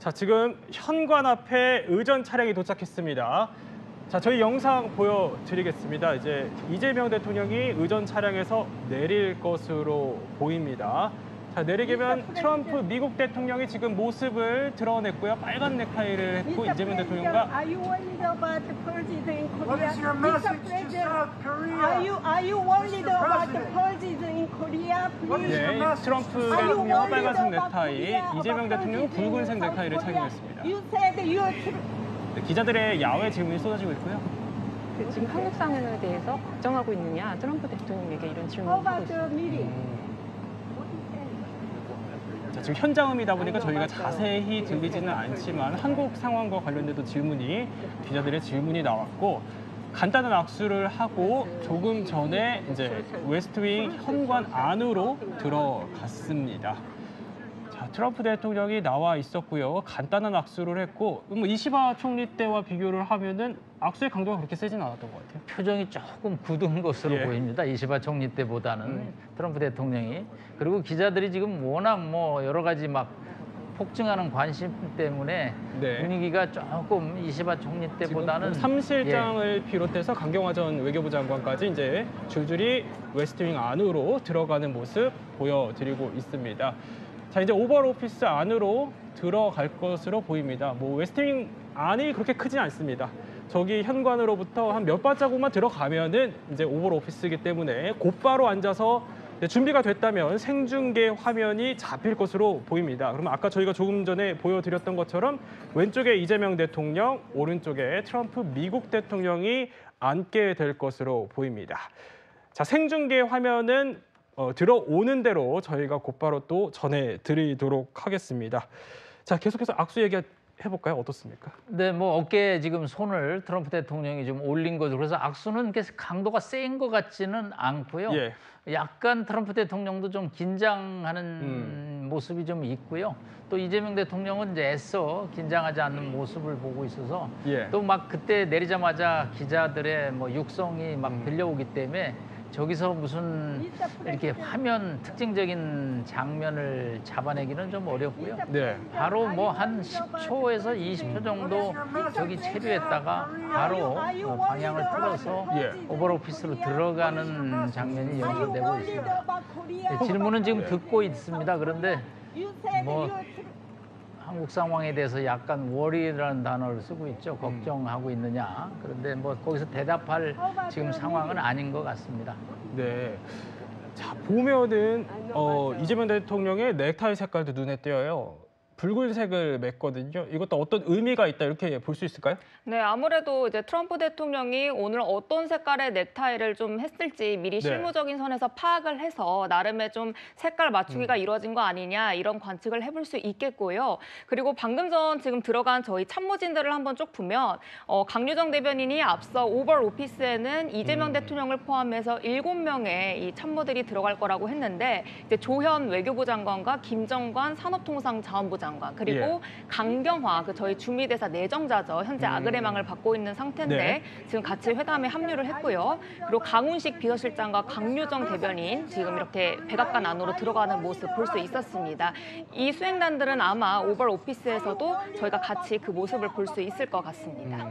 자, 지금 현관 앞에 의전 차량이 도착했습니다. 자, 저희 영상 보여드리겠습니다. 이제 이재명 대통령이 의전 차량에서 내릴 것으로 보입니다. 자, 내리게면 트럼프 미국 대통령이 지금 모습을 드러냈고요. 빨간 넥타이를 했고 이재명 대통령과 Are you worried about the purges in Korea? What is your message to South Korea? Are you worried Mr. about the President? purges in Korea? What is Please. your 네, 트럼프 대통령은 빨간색 넥타이, 이재명 대통령은 붉은색 넥타이를 착용했습니다. You said you are 네, 기자들의 야외 질문이 쏟아지고 있고요. 지금 한국 상황에 대해서 걱정하고 있느냐, 트럼프 대통령에게 이런 How 질문을 하고 about the 있습니다. meeting? 자, 지금 현장음이다 보니까 저희가 자세히 들리지는 않지만 한국 상황과 관련돼도 기자들의 질문이 나왔고 간단한 악수를 하고 조금 전에 이제 웨스트윙 현관 안으로 들어갔습니다. 자, 트럼프 대통령이 나와 있었고요. 간단한 악수를 했고 이시바 총리 때와 비교를 하면은 악수의 강도가 그렇게 세진 않았던 것 같아요. 표정이 조금 굳은 것으로 예. 보입니다. 이시바 총리 때보다는 트럼프 대통령이. 그리고 기자들이 지금 워낙 여러 가지 막 폭증하는 관심 때문에 네. 분위기가 조금 이시바 총리 때보다는 삼실장을 비롯해서 강경화 전 외교부 장관까지 이제 줄줄이 웨스트윙 안으로 들어가는 모습 보여드리고 있습니다. 자, 이제 오벌 오피스 안으로 들어갈 것으로 보입니다. 웨스트윙 안이 그렇게 크진 않습니다. 저기 현관으로부터 한 몇 발자국만 들어가면은 이제 오벌 오피스이기 때문에 곧바로 앉아서 준비가 됐다면 생중계 화면이 잡힐 것으로 보입니다. 그러면 아까 저희가 조금 전에 보여드렸던 것처럼 왼쪽에 이재명 대통령, 오른쪽에 트럼프 미국 대통령이 앉게 될 것으로 보입니다. 자, 생중계 화면은 들어오는 대로 저희가 곧바로 또 전해드리도록 하겠습니다. 자, 계속해서 악수 얘기해볼까요? 어떻습니까? 네, 어깨에 지금 손을 트럼프 대통령이 좀 올린 거죠. 그래서 악수는 강도가 센 것 같지는 않고요. 예. 약간 트럼프 대통령도 좀 긴장하는 모습이 좀 있고요. 또 이재명 대통령은 이제 애써 긴장하지 않는 모습을 보고 있어서 예. 또 그때 내리자마자 기자들의 육성이 들려오기 때문에 저기서 무슨 이렇게 화면 특징적인 장면을 잡아내기는 좀 어렵고요. 네. 바로 한 10초에서 20초 정도 저기 체류했다가 바로 방향을 틀어서 예. 오벌 오피스로 들어가는 장면이 Are you 연출되고 worried 있습니다. about Korea? 네, 질문은 지금 듣고 있습니다. 그런데 You said 뭐, you are 한국 상황에 대해서 약간 worry라는 단어를 쓰고 있죠. 걱정하고 있느냐. 그런데 거기서 대답할 지금 상황은 아닌 것 같습니다. 네. 자, 보면은 이재명 대통령의 넥타이 색깔도 눈에 띄어요. 붉은색을 맸거든요. 이것도 어떤 의미가 있다 이렇게 볼 수 있을까요? 네, 아무래도 이제 트럼프 대통령이 오늘 어떤 색깔의 넥타이를 좀 했을지 미리 실무적인 선에서 파악을 해서 나름의 좀 색깔 맞추기가 이루어진 거 아니냐 이런 관측을 해볼 수 있겠고요. 그리고 방금 전 지금 들어간 저희 참모진들을 한번 쭉 보면 강유정 대변인이 앞서 오벌 오피스에는 이재명 대통령을 포함해서 7명의 이 참모들이 들어갈 거라고 했는데 이제 조현 외교부 장관과 김정관 산업통상자원부 장관 그리고 강경화 저희 주미대사 내정자죠. 현재 아그레망을 받고 있는 상태인데 네. 지금 같이 회담에 합류를 했고요. 그리고 강훈식 비서실장과 강유정 대변인 지금 이렇게 백악관 안으로 들어가는 모습 볼 수 있었습니다. 이 수행단들은 아마 오벌 오피스에서도 저희가 같이 그 모습을 볼 수 있을 것 같습니다.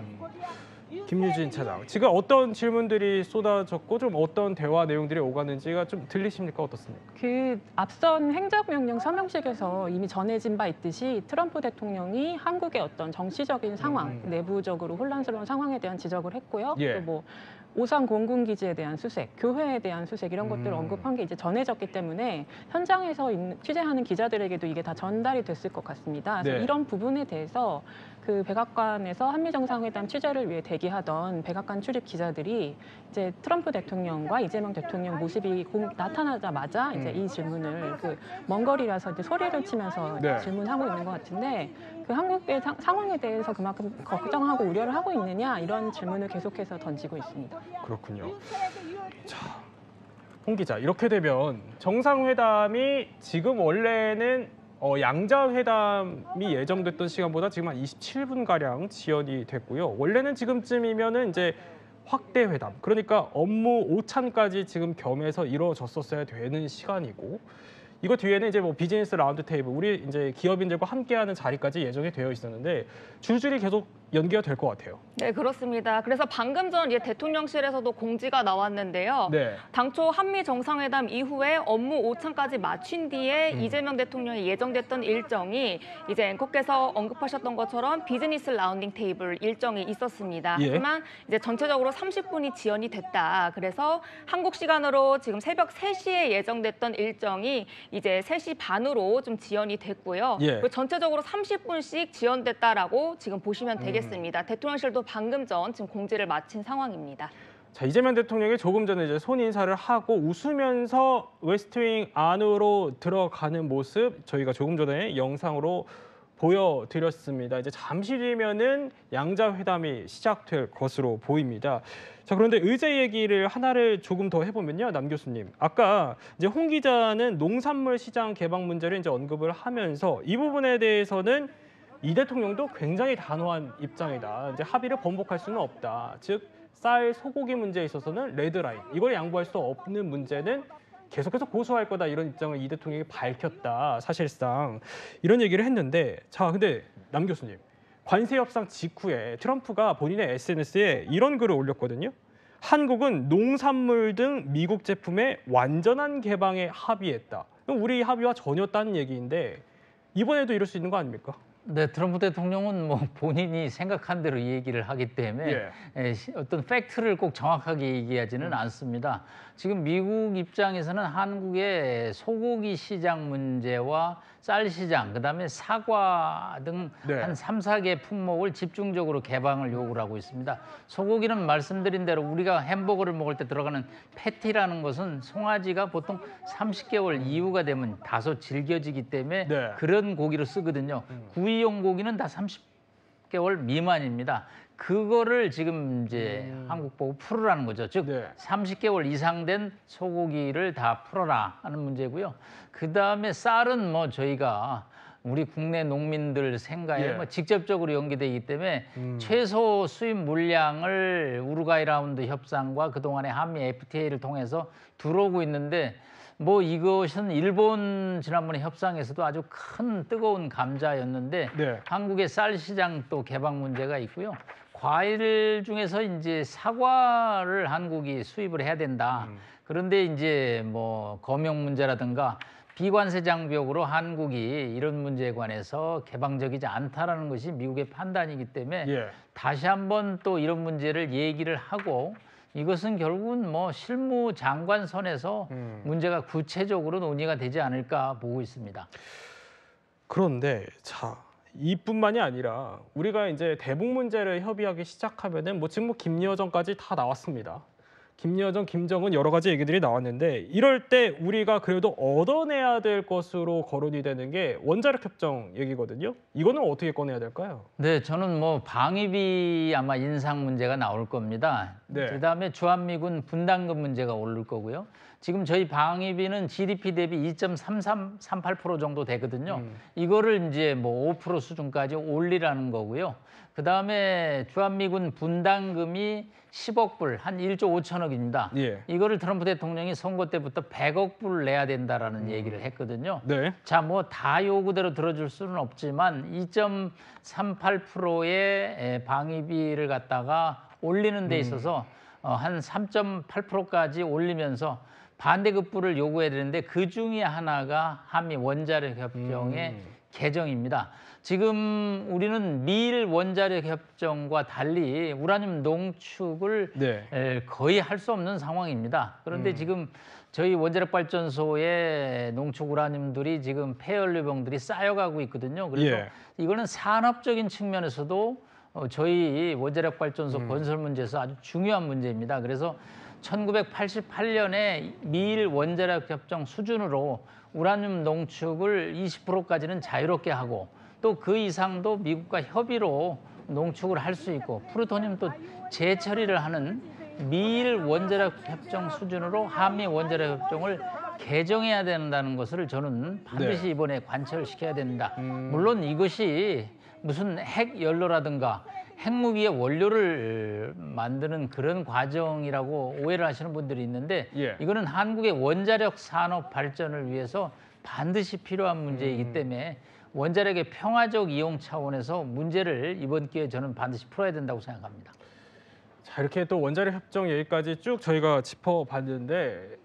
김유진 차장, 지금 어떤 질문들이 쏟아졌고 좀 어떤 대화 내용들이 오가는지가 좀 들리십니까? 어떻습니까? 그 앞선 행정명령 서명식에서 이미 전해진 바 있듯이 트럼프 대통령이 한국의 어떤 정치적인 상황, 내부적으로 혼란스러운 상황에 대한 지적을 했고요. 예. 또 오산 공군기지에 대한 수색, 교회에 대한 수색 이런 것들을 언급한 게 이제 전해졌기 때문에 현장에서 취재하는 기자들에게도 이게 다 전달이 됐을 것 같습니다. 그래서 네. 이런 부분에 대해서 그 백악관에서 한미정상회담 취재를 위해 대기하던 백악관 출입 기자들이 이제 트럼프 대통령과 이재명 대통령 모습이 나타나자마자 이제 이 질문을 먼 거리라서 이제 소리를 치면서 네. 질문하고 있는 것 같은데 그 한국의 상황에 대해서 그만큼 걱정하고 우려를 하고 있느냐 이런 질문을 계속해서 던지고 있습니다. 그렇군요. 자, 홍 기자, 이렇게 되면 정상회담이 지금 원래는 양자회담이 예정됐던 시간보다 지금 한 27분가량 지연이 됐고요. 원래는 지금쯤이면은 이제 확대 회담, 그러니까 업무 오찬까지 지금 겸해서 이루어졌었어야 되는 시간이고 이거 뒤에는 이제 뭐 비즈니스 라운드 테이블, 우리 이제 기업인들과 함께하는 자리까지 예정이 되어 있었는데 줄줄이 계속 연기가 될 것 같아요. 네, 그렇습니다. 그래서 방금 전 대통령실에서도 공지가 나왔는데요. 네. 당초 한미 정상회담 이후에 업무 오차까지 마친 뒤에 이재명 대통령이 예정됐던 일정이 이제 앵커께서 언급하셨던 것처럼 비즈니스 라운딩 테이블 일정이 있었습니다. 예. 하지만 이제 전체적으로 30분이 지연이 됐다. 그래서 한국 시간으로 지금 새벽 3시에 예정됐던 일정이 이제 3시 반으로 좀 지연이 됐고요. 예. 그리고 전체적으로 30분씩 지연됐다라고 지금 보시면 되겠습니다. 대통령실도 방금 전 지금 공지를 마친 상황입니다. 자, 이재명 대통령이 조금 전에 이제 손인사를 하고 웃으면서 웨스트윙 안으로 들어가는 모습 저희가 조금 전에 영상으로 보여드렸습니다. 이제 잠시 뒤면은 양자 회담이 시작될 것으로 보입니다. 자, 그런데 의제 얘기를 하나를 조금 더 해보면요, 남 교수님. 아까 이제 홍 기자는 농산물 시장 개방 문제를 이제 언급을 하면서 이 부분에 대해서는 이 대통령도 굉장히 단호한 입장이다. 이제 합의를 번복할 수는 없다. 즉 쌀, 소고기 문제에 있어서는 레드라인, 이걸 양보할 수 없는 문제는 계속해서 고수할 거다, 이런 입장을 이 대통령이 밝혔다. 사실상 이런 얘기를 했는데, 자, 근데 남 교수님, 관세 협상 직후에 트럼프가 본인의 SNS에 이런 글을 올렸거든요. 한국은 농산물 등 미국 제품의 완전한 개방에 합의했다. 우리 합의와 전혀 다른 얘기인데 이번에도 이럴 수 있는 거 아닙니까? 네, 트럼프 대통령은 뭐 본인이 생각한 대로 이 얘기를 하기 때문에 어떤 팩트를 꼭 정확하게 얘기하지는 않습니다. 지금 미국 입장에서는 한국의 소고기 시장 문제와 쌀 시장, 그다음에 사과 등 한 3, 4개 품목을 집중적으로 개방을 요구를 하고 있습니다. 소고기는 말씀드린 대로 우리가 햄버거를 먹을 때 들어가는 패티라는 것은 송아지가 보통 30개월 이후가 되면 다소 질겨지기 때문에 그런 고기로 쓰거든요. 구이용 고기는 다 30개월 미만입니다. 그거를 지금 이제 한국 보고 풀으라는 거죠. 즉 30개월 이상 된 소고기를 다 풀어라 하는 문제고요. 그다음에 쌀은 뭐 저희가 우리 국내 농민들 생가에 뭐 직접적으로 연계되기 때문에 최소 수입 물량을 우루과이 라운드 협상과 그동안의 한미 FTA를 통해서 들어오고 있는데, 뭐 이것은 일본 지난번에 협상에서도 아주 큰 뜨거운 감자였는데 한국의 쌀 시장 또 개방 문제가 있고요. 과일 중에서 이제 사과를 한국이 수입을 해야 된다. 그런데 이제 뭐 검역 문제라든가 비관세 장벽으로 한국이 이런 문제에 관해서 개방적이지 않다라는 것이 미국의 판단이기 때문에 다시 한번 또 이런 문제를 얘기를 하고, 이것은 결국은 뭐 실무장관 선에서 문제가 구체적으로 논의가 되지 않을까 보고 있습니다. 그런데 자, 이뿐만이 아니라 우리가 이제 대북 문제를 협의하기 시작하면은 뭐 지금 뭐 김여정까지 다 나왔습니다. 김여정, 김정은 여러 가지 얘기들이 나왔는데, 이럴 때 우리가 그래도 얻어내야 될 것으로 거론이 되는 게 원자력 협정 얘기거든요. 이거는 어떻게 꺼내야 될까요? 네, 저는 뭐 방위비 아마 인상 문제가 나올 겁니다. 그다음에 주한미군 분담금 문제가 오를 거고요. 지금 저희 방위비는 GDP 대비 2.38% 정도 되거든요. 이거를 이제 뭐 5% 수준까지 올리라는 거고요. 그다음에 주한미군 분담금이 10억 불, 한 1조 5천억입니다. 이거를 트럼프 대통령이 선거 때부터 100억 불 내야 된다라는 얘기를 했거든요. 자, 뭐 다 요구대로 들어줄 수는 없지만 2.38%의 방위비를 갖다가 올리는 데 있어서 한 3.8%까지 올리면서 반대급부를 요구해야 되는데, 그 중에 하나가 한미 원자력 협정의 개정입니다. 지금 우리는 미일 원자력 협정과 달리 우라늄 농축을 거의 할 수 없는 상황입니다. 그런데 지금 저희 원자력 발전소의 농축 우라늄들이 지금 폐연료병들이 쌓여가고 있거든요. 그래서 이거는 산업적인 측면에서도 저희 원자력 발전소 건설 문제에서 아주 중요한 문제입니다. 그래서 1988년에 미일 원자력 협정 수준으로 우라늄 농축을 20%까지는 자유롭게 하고, 또 그 이상도 미국과 협의로 농축을 할 수 있고, 플루토늄 또 재처리를 하는 미일 원자력 협정 수준으로 한미 원자력 협정을 개정해야 된다는 것을 저는 반드시 이번에 관철시켜야 된다. 물론 이것이 무슨 핵 연료라든가 핵무기의 원료를 만드는 그런 과정이라고 오해를 하시는 분들이 있는데, 이거는 한국의 원자력 산업 발전을 위해서 반드시 필요한 문제이기 때문에 원자력의 평화적 이용 차원에서 문제를 이번 기회에 저는 반드시 풀어야 된다고 생각합니다. 자, 이렇게 또 원자력 협정 얘기까지 쭉 저희가 짚어봤는데